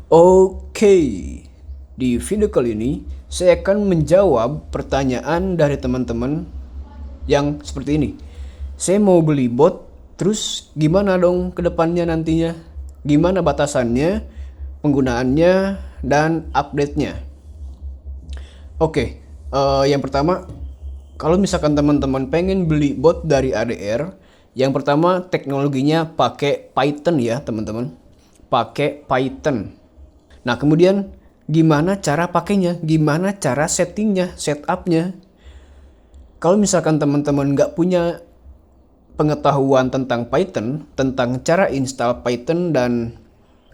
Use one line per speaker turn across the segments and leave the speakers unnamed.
Oke, di video kali ini saya akan menjawab pertanyaan dari teman-teman yang seperti ini. Saya mau beli bot, terus gimana dong ke depannya nantinya? Gimana batasannya, penggunaannya, dan update-nya? Oke, yang pertama, kalau misalkan teman-teman pengen beli bot dari ADR, yang pertama teknologinya pakai Python ya teman-teman. Pakai Python. Nah, kemudian gimana cara pakainya? Gimana cara settingnya, setupnya? Kalau misalkan teman-teman nggak punya pengetahuan tentang Python, tentang cara install Python dan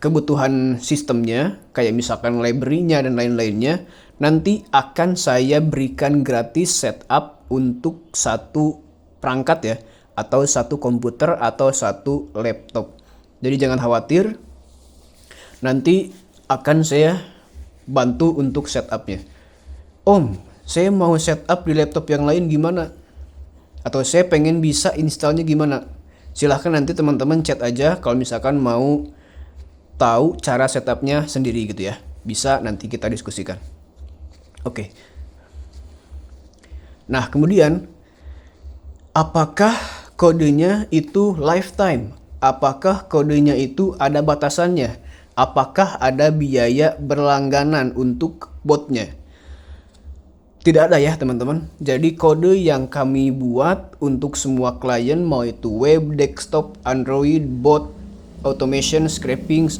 kebutuhan sistemnya, kayak misalkan library-nya dan lain-lainnya, nanti akan saya berikan gratis setup untuk satu perangkat ya, atau satu komputer atau satu laptop. Jadi jangan khawatir, nanti akan saya bantu untuk setupnya. Om, saya mau setup di laptop yang lain gimana? Atau saya pengen bisa installnya gimana? Silahkan nanti teman-teman chat aja kalau misalkan mau tahu cara setupnya sendiri gitu ya. Bisa nanti kita diskusikan. Oke. Nah, kemudian apakah kodenya itu lifetime? Apakah kodenya itu ada batasannya? Apakah ada biaya berlangganan untuk botnya? Tidak ada ya teman-teman. Jadi kode yang kami buat untuk semua klien, mau itu web, desktop, Android, bot, automation, scraping,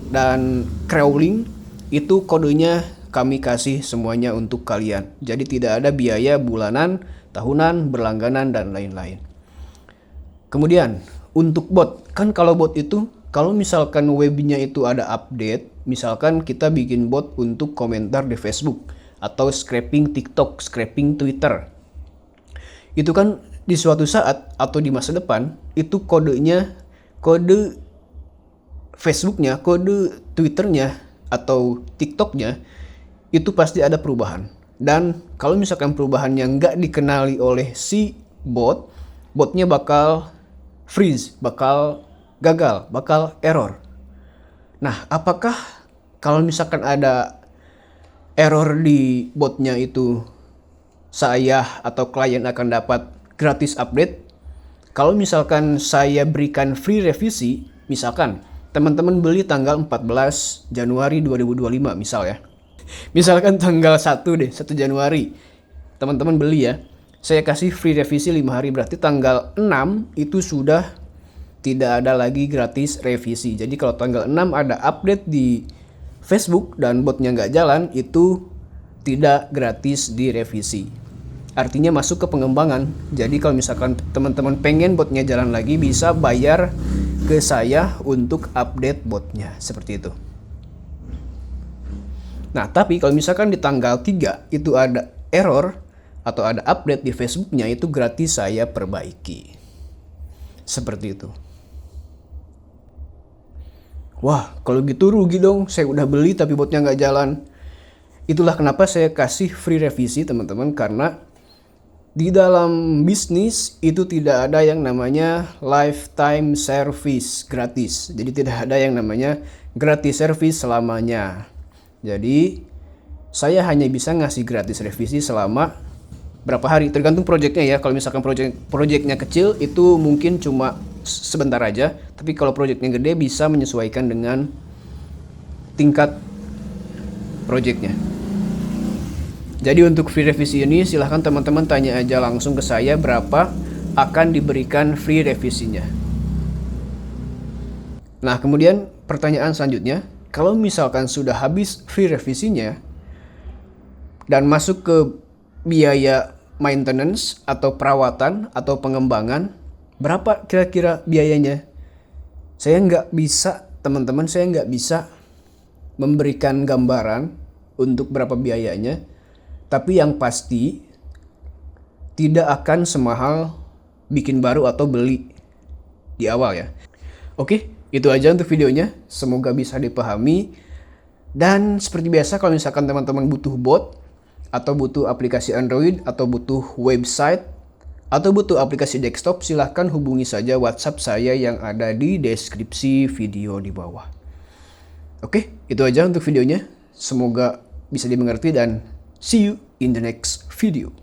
dan crawling, itu kodenya kami kasih semuanya untuk kalian. Jadi tidak ada biaya bulanan, tahunan, berlangganan, dan lain-lain. Kemudian untuk bot, kan kalau bot itu, kalau misalkan webnya itu ada update, misalkan kita bikin bot untuk komentar di Facebook atau scraping TikTok, scraping Twitter, itu kan di suatu saat atau di masa depan itu kodenya, kode Facebooknya, kode Twitternya atau TikToknya itu pasti ada perubahan. Dan kalau misalkan perubahannya nggak dikenali oleh si bot, botnya bakal freeze, bakal gagal, bakal error. Nah, apakah kalau misalkan ada error di botnya itu, saya atau klien akan dapat gratis update? Kalau misalkan saya berikan free revisi, misalkan teman-teman beli tanggal 14 Januari 2025 misal ya. Misalkan tanggal 1 deh, 1 Januari. Teman-teman beli ya. Saya kasih free revisi 5 hari, berarti tanggal 6 itu sudah tidak ada lagi gratis revisi. Jadi kalau tanggal 6 ada update di Facebook dan botnya nggak jalan, itu tidak gratis direvisi. Artinya masuk ke pengembangan. Jadi kalau misalkan teman-teman pengen botnya jalan lagi, bisa bayar ke saya untuk update botnya. Seperti itu. Nah, tapi kalau misalkan di tanggal 3 itu ada error atau ada update di Facebooknya, itu gratis saya perbaiki. Seperti itu. Wah, kalau gitu rugi dong. Saya udah beli tapi botnya nggak jalan. Itulah kenapa saya kasih free revisi teman-teman, karena di dalam bisnis itu tidak ada yang namanya lifetime service gratis. Jadi tidak ada yang namanya gratis service selamanya. Jadi saya hanya bisa ngasih gratis revisi selama berapa hari, tergantung projectnya ya. Kalau misalkan projectnya kecil itu mungkin cuma sebentar aja, tapi kalau projectnya gede bisa menyesuaikan dengan tingkat projectnya. Jadi untuk free revisi ini silahkan teman-teman tanya aja langsung ke saya berapa akan diberikan free revisinya. Nah, kemudian pertanyaan selanjutnya, kalau misalkan sudah habis free revisinya dan masuk ke biaya maintenance atau perawatan atau pengembangan, berapa kira-kira biayanya? Saya nggak bisa, teman-teman, saya nggak bisa memberikan gambaran untuk berapa biayanya. Tapi yang pasti tidak akan semahal bikin baru atau beli di awal ya. Oke, itu aja untuk videonya. Semoga bisa dipahami. Dan seperti biasa, kalau misalkan teman-teman butuh bot, atau butuh aplikasi Android, atau butuh website, atau butuh aplikasi desktop, silahkan hubungi saja WhatsApp saya yang ada di deskripsi video di bawah. Oke, itu aja untuk videonya. Semoga bisa dimengerti dan see you in the next video.